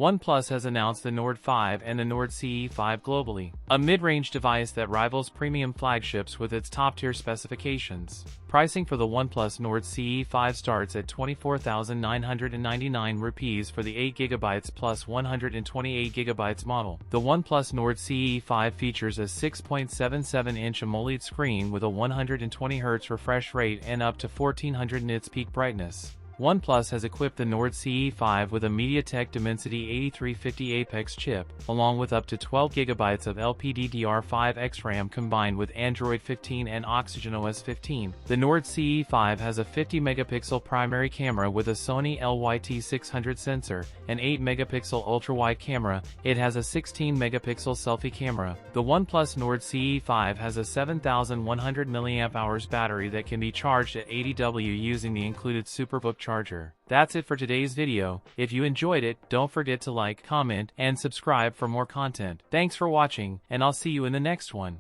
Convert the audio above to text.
OnePlus has announced the Nord 5 and the Nord CE5 globally, a mid-range device that rivals premium flagships with its top-tier specifications. Pricing for the OnePlus Nord CE5 starts at 24,999 rupees for the 8GB plus 128GB model. The OnePlus Nord CE5 features a 6.77-inch AMOLED screen with a 120Hz refresh rate and up to 1400 nits peak brightness. OnePlus has equipped the Nord CE5 with a MediaTek Dimensity 8350 Apex chip, along with up to 12GB of LPDDR5X RAM combined with Android 15 and OxygenOS 15. The Nord CE5 has a 50-megapixel primary camera with a Sony LYT600 sensor, an 8-megapixel ultra-wide camera. It has a 16-megapixel selfie camera. The OnePlus Nord CE5 has a 7,100 mAh battery that can be charged at 80W using the included Superbook charger. That's it for today's video. If you enjoyed it, don't forget to like, comment, and subscribe for more content. Thanks for watching, and I'll see you in the next one.